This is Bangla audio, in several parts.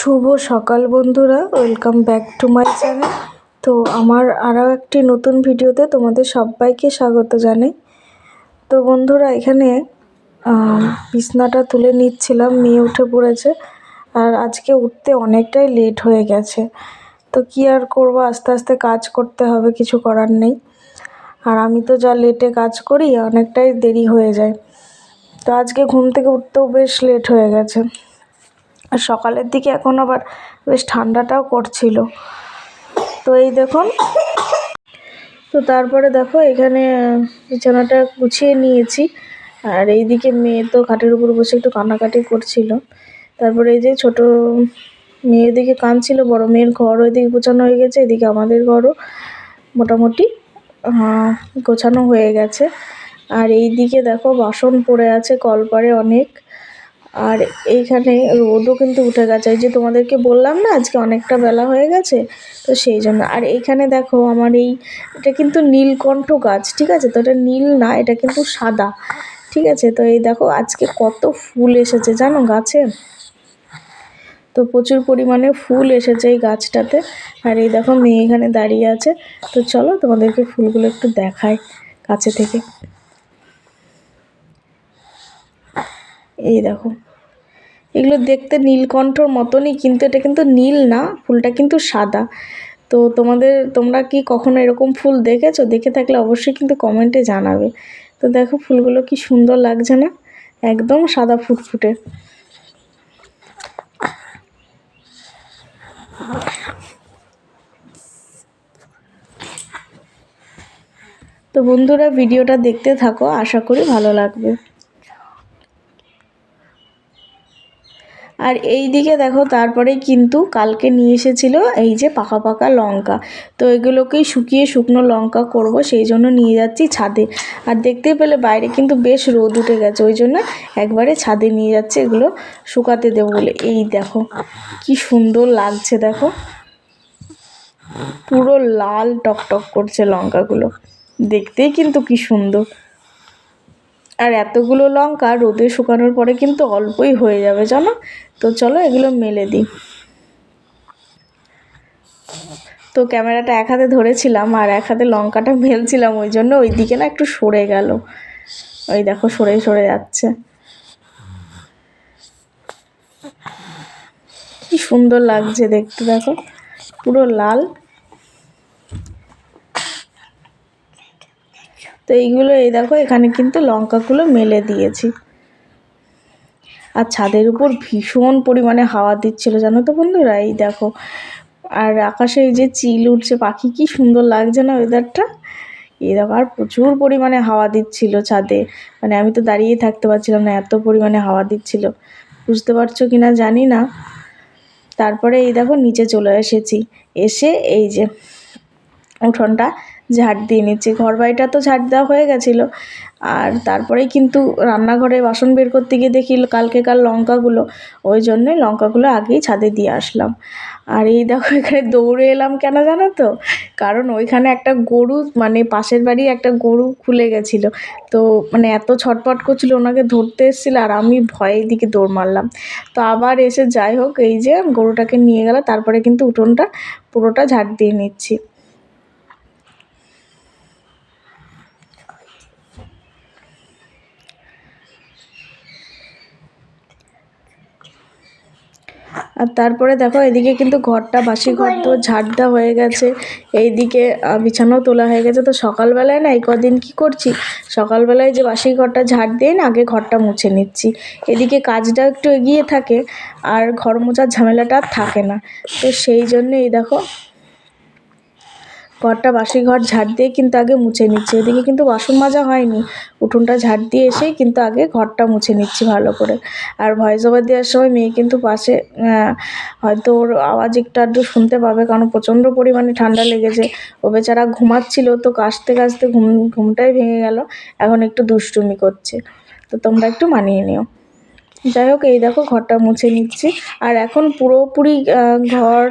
শুভ সকাল বন্ধুরা, welcome back to my channel. তো আমার আরও একটি নতুন ভিডিওতে তোমাদের সবাইকে স্বাগত জানাই। তো বন্ধুরা, এখানে বিছনাটা তুলে নিচ্ছিলাম, মেয়ে উঠে পড়েছে আর আজকে উঠতে অনেকটাই লেট হয়ে গেছে। তো কি আর করব, আস্তে আস্তে কাজ করতে হবে, কিছু করার নেই। আর আমি তো যা লেটে কাজ করি, অনেকটাই দেরি হয়ে যায়। তো আজকে ঘুম থেকে উঠতেও বেশ লেট হয়ে গেছে। আর সকালের দিকে এখন আবার বেশ ঠান্ডাটাও করছিল। তো এই দেখুন, তো তারপরে দেখো এখানে বিছানাটা গুছিয়ে নিয়েছি। আর এইদিকে মেয়ে তো খাটের উপর বসে একটু কান্নাকাটি করছিল। তারপরে এই যে ছোট মেয়ের দিকে কাঁদছিল, বড় মেয়ের ঘর ওইদিকে গোছানো হয়ে গেছে, এদিকে আমাদের ঘরও মোটামুটি গোছানো হয়ে গেছে। আর এই দিকে দেখো বাসন পড়ে আছে কলপারে অনেক। আর এইখানে রোদও কিন্তু উঠে গেছে, এই যে তোমাদেরকে বললাম না আজকে অনেকটা বেলা হয়ে গেছে, তো সেই জন্য। আর এইখানে দেখো আমার এটা কিন্তু নীলকণ্ঠ গাছ, ঠিক আছে? তো এটা নীল না, এটা কিন্তু সাদা, ঠিক আছে? তো এই দেখো আজকে কত ফুল এসেছে জানো গাছে, তো প্রচুর পরিমাণে ফুল এসেছে এই গাছটাতে। আর এই দেখো মেয়ে এখানে দাঁড়িয়ে আছে। তো চলো তোমাদেরকে ফুলগুলো একটু দেখাই কাছে থেকে। এই দেখো, এগুলো দেখতে নীলকণ্ঠর মতনই, কিন্তু এটা কিন্তু নীল না, ফুলটা কিন্তু সাদা। তো তোমরা কি কখনো এরকম ফুল দেখেছো? দেখে থাকলে অবশ্যই কিন্তু কমেন্টে জানাবে। তো দেখো ফুলগুলো কি সুন্দর লাগছে না, একদম সাদা ফুটফুটে। তো বন্ধুরা, ভিডিওটা দেখতে থাকো, আশা করি ভালো লাগবে। আর এই দিকে দেখো তারপরে কিন্তু কালকে নিয়ে এসেছিল এই যে পাকা পাকা লঙ্কা। তো এগুলোকেই শুকিয়ে শুকনো লঙ্কা করব, সেই জন্য নিয়ে যাচ্ছি ছাদে। আর দেখতেই পেলে বাইরে কিন্তু বেশ রোদ উঠে গেছে, ওই জন্য একবারে ছাদে নিয়ে যাচ্ছে এগুলো শুকাতে দেবো বলে। এই দেখো কি সুন্দর লাগছে, দেখো পুরো লাল টকটক করছে লঙ্কাগুলো, দেখতেই কিন্তু কি সুন্দর। আর এতগুলো লঙ্কা রোদে শুকানোর পরে কিন্তু অল্পই হয়ে যাবে জানো। তো চলো এগুলো মেলে দিই। তো ক্যামেরাটা এক হাতে ধরেছিলাম আর এক হাতে লঙ্কাটা মেলছিলাম, ওই জন্য ওই দিকে না একটু সরে গেল, ওই দেখো সরে সরে যাচ্ছে। কি সুন্দর লাগছে দেখতে, দেখো পুরো লাল। তো এইগুলো এই দেখো এখানে কিন্তু লঙ্কাগুলো মেলে দিয়েছি। আর ছাদের উপর ভীষণ পরিমাণে হাওয়া দিচ্ছিল জানো তো বন্ধুরা, এই দেখো। আর আকাশে এই যে চিল উঠছে পাখি, কি সুন্দর লাগছে না ওয়েদারটা। এই দেখো, আর প্রচুর পরিমাণে হাওয়া দিচ্ছিল ছাদে, মানে আমি তো দাঁড়িয়েই থাকতে পারছিলাম না, এত পরিমাণে হাওয়া দিচ্ছিল। বুঝতে পারছো কিনা জানি না। তারপরে এই দেখো নিচে চলে এসেছি, এসে এই যে উঠোনটা ঝাড় দিয়ে নিচ্ছি। ঘর বাড়িটা তো ঝাড় দেওয়া হয়ে গেছিলো। আর তারপরেই কিন্তু রান্নাঘরে বাসন বের করতে গিয়ে দেখি কালকেকার লঙ্কাগুলো, ওই জন্যে লঙ্কাগুলো আগেই ছাদে দিয়ে আসলাম। আর এই দেখো এখানে দৌড়ে এলাম কেন জানো তো, কারণ ওইখানে একটা গরু, মানে পাশের বাড়ি একটা গরু খুলে গেছিলো। তো মানে এত ছটপট করছিল, ওনাকে ধরতে এসেছিলো আর আমি ভয়ে দিকে দৌড় মারলাম। তো আবার এসে যাই হোক এই যে গরুটাকে নিয়ে গেল, তারপরে কিন্তু উঠোনটা পুরোটা ঝাড় দিয়ে নিচ্ছি। আর তারপরে দেখো এদিকে কিন্তু ঘরটা, বাসি ঘর তো ঝাড় দেওয়া হয়ে গেছে, এইদিকে বিছানাও তোলা হয়ে গেছে। তো সকালবেলায় না এই কদিন কী করছি, সকালবেলায় যে বাসি ঘরটা ঝাড় দিয়ে না আগে ঘরটা মুছে নিচ্ছি, এদিকে কাজটা একটু এগিয়ে থাকে আর ঘর মোছার ঝামেলাটা আর থাকে না। তো সেই জন্য এই দেখো ঘরটা, বাসি ঘর ঝাড় দিয়ে কিন্তু আগে মুছে নিচ্ছি। এদিকে কিন্তু বাসন মাজা হয়নি, উঠোনটা ঝাড় দিয়ে এসেই কিন্তু আগে ঘরটা মুছে নিচ্ছি ভালো করে। আর ভয়েস ওভার দেওয়ার সময় মেয়ে কিন্তু পাশে, হয়তো ওর আওয়াজ একটু আধটু শুনতে পাবে, কারণ প্রচণ্ড পরিমাণে ঠান্ডা লেগেছে। ও বেচারা ঘুমাচ্ছিল, তো কাশতে কাশতে ঘুমটাই ভেঙে গেল, এখন একটু দুষ্টুমি করছে। তো তোমরা একটু মানিয়ে নিও। যাই হোক এই দেখো ঘরটা মুছে নিচ্ছি। আর এখন ঘর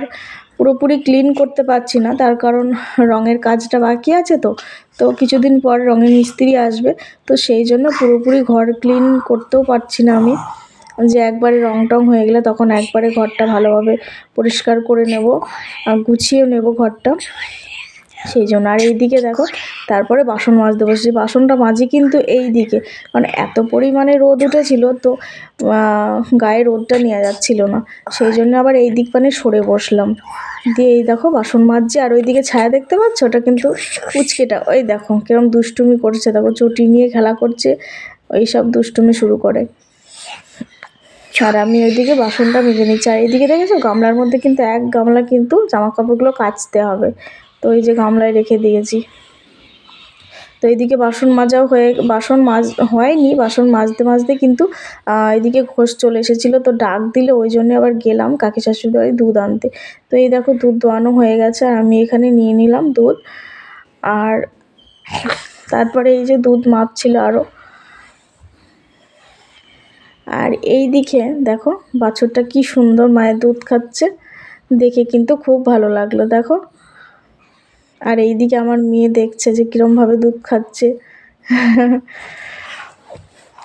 পুরোপুরি ক্লিন করতে পারছি না, তার কারণ রঙের কাজটা বাকি আছে। তো তো কিছুদিন পর রঙের মিস্ত্রি আসবে, তো সেই জন্য পুরোপুরি ঘর ক্লিন করতেও পারছি না আমি। যে একবারে রং টং হয়ে গেলে তখন একবারে ঘরটা ভালোভাবে পরিষ্কার করে নেব, গুছিয়ে নেব ঘরটা, সেই জন্য। আর এইদিকে দেখো তারপরে বাসন মাজতে বসেছি। বাসনটা মাজি কিন্তু এই দিকে, মানে এত পরিমাণে রোদ উঠেছিল তো গায়ে রোদটা নেওয়া যাচ্ছিল না, সেই জন্য আবার এই দিক মানে সরে বসলাম। দিয়ে এই দেখো বাসন মাজছি। আর ওইদিকে ছায়া দেখতে পাচ্ছ, ওটা কিন্তু উচকেটা, ওই দেখো কিরম দুষ্টুমি করছে, দেখো চটি নিয়ে খেলা করছে, ওইসব দুষ্টুমি শুরু করে। আর আমি ওইদিকে বাসনটা মেজে নিচ্ছি। আর এইদিকে দেখেছো গামলার মধ্যে কিন্তু এক গামলা কিন্তু জামা কাপড়গুলো কাচতে হবে, তো ওই যে গামলায় রেখে দিয়েছি। তো এইদিকে বাসন মাজাও হয়নি, বাসন মাজতে মাজতে কিন্তু এদিকে ঘোষ চলে এসেছিলো, তো ডাক দিলে ওই জন্য আবার গেলাম কাকি শাশুড়ি বাড়ি দুধ আনতে। তো এই দেখো দুধ দোয়ানো হয়ে গেছে, আর আমি এখানে নিয়ে নিলাম দুধ। আর তারপরে এই যে দুধ মাপছিল আরও। আর এই দিকে দেখো বাছুরটা কি সুন্দর মায়ের দুধ খাচ্ছে, দেখে কিন্তু খুব ভালো লাগলো দেখো। আর এইদিকে আমার মেয়ে দেখছে যে কীরমভাবে দুধ খাচ্ছে।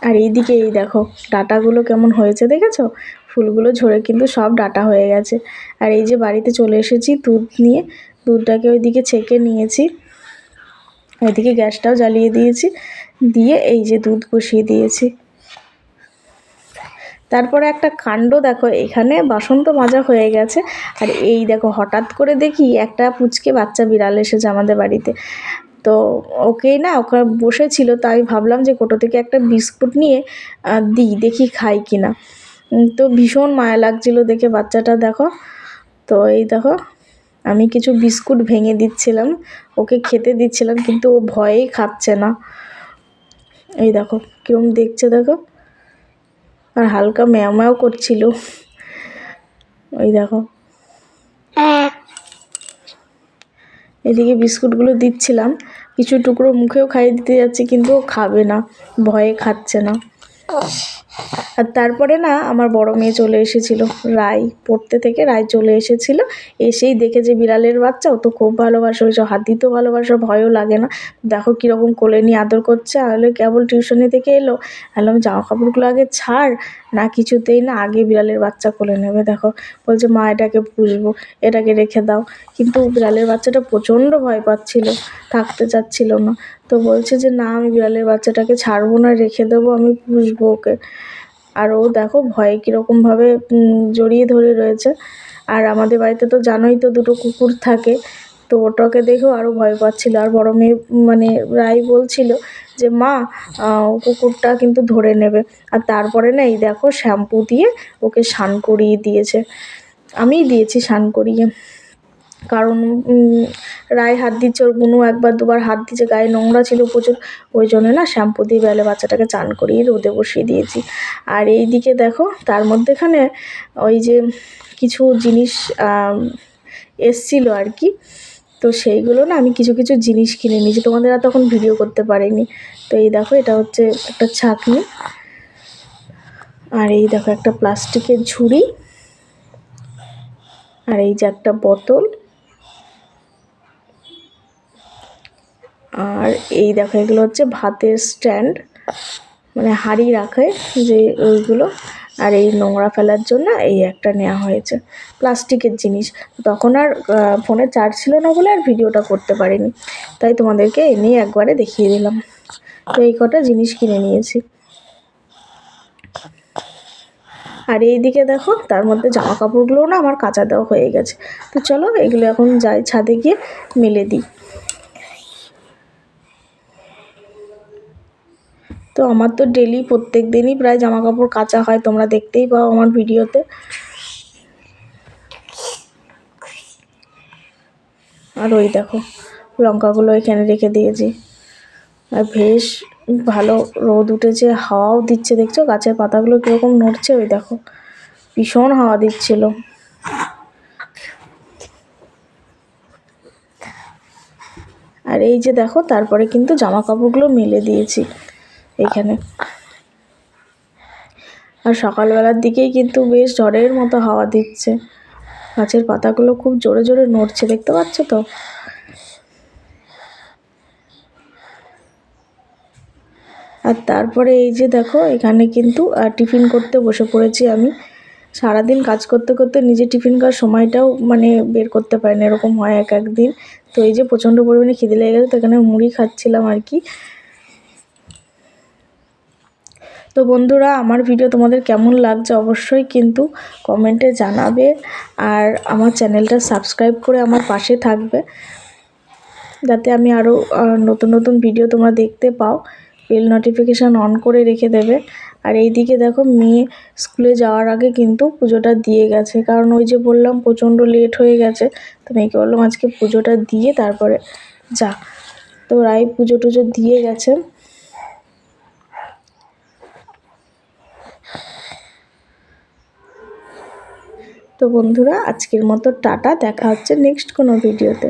আর এইদিকে এই দেখো ডাঁটাগুলো কেমন হয়েছে দেখেছো, ফুলগুলো ঝরে কিন্তু সব ডাঁটা হয়ে গেছে। আর এই যে বাড়িতে চলে এসেছি দুধ নিয়ে, দুধটাকে ওইদিকে ছেঁকে নিয়েছি, ওইদিকে গ্যাসটাও জ্বালিয়ে দিয়েছি, দিয়ে এই যে দুধ বসিয়ে দিয়েছি। তারপরে একটা কাণ্ড দেখো, এখানে বাসন তো মাজা হয়ে গেছে, আর এই দেখো হঠাৎ করে দেখি একটা পুচকে বাচ্চা বিড়াল এসেছে আমাদের বাড়িতে। তো ওকে বসেছিল, তো আমি ভাবলাম যে কোটো থেকে একটা বিস্কুট নিয়ে দেখি খাই কিনা। তো ভীষণ মায়া লাগছিল দেখে বাচ্চাটা দেখো। তো এই দেখো আমি কিছু বিস্কুট ভেঙে দিচ্ছিলাম, ওকে খেতে দিচ্ছিলাম, কিন্তু ও ভয়েই খাচ্ছে না। এই দেখো কিরম দেখছে দেখো, আর হালকা ম্যাও ম্যাও করছিল। ওই দেখো এদিকে বিস্কুটগুলো দিচ্ছিলাম, কিছু টুকরো মুখেও খাইয়ে দিতে যাচ্ছি, কিন্তু ও খাবে না, ভয়ে খাচ্ছে না। আর তারপরে আমার বড় মেয়ে চলে এসেছিল, রায় পড়তে থেকে রায় চলে এসেছিল, এসেই দেখে যে বিড়ালের বাচ্চা, ও তো খুব ভালোবাসে, ওই সব হাত দিতেও ভালোবাসে, ভয়ও লাগে না। দেখো কীরকম কোলে নিয়ে আদর করছে। তাহলে কেবল টিউশনি থেকে এলো, বললাম জামা কাপড়গুলো আগে ছাড়, না কিছুতেই না আগে বিড়ালের বাচ্চা কোলে নেবে। দেখো বলছে মা এটাকে পুষবো, এটাকে রেখে দাও, কিন্তু বিড়ালের বাচ্চাটা প্রচণ্ড ভয় পাচ্ছিল, থাকতে চাচ্ছিল না। তো বলছে যে না আমি বিড়ালের বাচ্চাটাকে ছাড়বো না, রেখে দেবো, আমি পুষবো ওকে। আর ও দেখো ভয়ে কীরকমভাবে জড়িয়ে ধরে রয়েছে। আর আমাদের বাড়িতে তো জানোই তো দুটো কুকুর থাকে, তো ওটাকে দেখেও আরও ভয় পাচ্ছিল। আর বড় মেয়ে রাই বলছিল যে মা কুকুরটা কিন্তু ধরে নেবে। আর তারপরে এই দেখো শ্যাম্পু দিয়ে ওকে স্নান করিয়ে দিয়েছে, আমিই দিয়েছি স্নান করিয়ে। কারণ রায় হাত দিচ্ছে, ওর বুনু একবার দুবার হাত দিচ্ছে, গায়ে নোংরা ছিল প্রচুর, ওই জন্য শ্যাম্পু দিয়ে বেলে বাচ্চাটাকে চান করিয়ে রোদে বসিয়ে দিয়েছি। আর এই দিকে দেখো তার মধ্যেখানে ওই যে কিছু জিনিস এসছিল আর কি, তো সেইগুলো আমি কিছু কিছু জিনিস কিনে নিয়েছি, তোমাদের আর তখন ভিডিও করতে পারিনি। তো এই দেখো এটা হচ্ছে একটা ছাঁকনি, আর এই দেখো একটা প্লাস্টিকের ঝুড়ি, আর এই যে একটা বোতল, আর এই দেখো এগুলো হচ্ছে ভাতের স্ট্যান্ড, মানে হাঁড়ি রাখে যে ওইগুলো। আর এই নোংরা ফেলার জন্য এই একটা নেওয়া হয়েছে প্লাস্টিকের জিনিস। তখন আর ফোনে চার্জ ছিল না বলে আর ভিডিওটা করতে পারিনি, তাই তোমাদেরকে এ নিয়ে একবারে দেখিয়ে দিলাম। তো এই কটা জিনিস কিনে নিয়েছি। আর এই দিকে দেখো তার মধ্যে জামা কাপড়গুলোও আমার কাচা দেওয়া হয়ে গেছে। তো চলো এগুলো এখন যাই ছাদে গিয়ে মেলে দিই। তো আমার তো ডেলি প্রত্যেক দিনই প্রায় জামা কাপড় কাচা হয়, তোমরা দেখতেই পাও আমার ভিডিওতে। আর ওই দেখো লঙ্কাগুলো এখানে রেখে দিয়েছি। আর বেশ ভালো রোদ উঠেছে, হাওয়াও দিচ্ছে, দেখছো গাছের পাতাগুলো কীরকম নড়ছে, ওই দেখো ভীষণ হাওয়া দিচ্ছিল। আর এই যে দেখো তারপরে কিন্তু জামা কাপড়গুলো মেলে দিয়েছি এইখানে। আর সকালবেলার দিকেই কিন্তু বেশ ঝড়ের মতো হাওয়া দিচ্ছে, গাছের পাতাগুলো খুব জোরে জোরে নড়ছে, দেখতে পাচ্ছ তো। আর তারপরে এই যে দেখো এখানে কিন্তু টিফিন করতে বসে পড়েছি আমি। সারাদিন কাজ করতে করতে নিজে টিফিন খাওয়ার সময়টাও মানে বের করতে পারি না, এরকম হয় এক এক দিন। তো এই যে প্রচণ্ড পরিমাণে খিদে লেগে গেছে, তো এখানে মুড়ি খাচ্ছিলাম আর কি। তো বন্ধুরা, আমার ভিডিও তোমাদের কেমন লাগছে অবশ্যই কিন্তু কমেন্টে জানাবে, আর আমার চ্যানেলটা সাবস্ক্রাইব করে আমার পাশে থাকবে, যাতে আমি আরও নতুন নতুন ভিডিও তোমরা দেখতে পাও। বেল নোটিফিকেশান অন করে রেখে দেবে। আর এই দিকে দেখো মেয়ে স্কুলে যাওয়ার আগে কিন্তু পুজোটা দিয়ে গেছে, কারণ ওই যে বললাম প্রচণ্ড লেট হয়ে গেছে। তো মেয়েকে বললাম আজকে পুজোটা দিয়ে তারপরে যা। তো রাই পুজো টুজো দিয়ে গেছে। তো বন্ধুরা, আজকের মতো টাটা, দেখা হচ্ছে নেক্সট কোনো ভিডিওতে।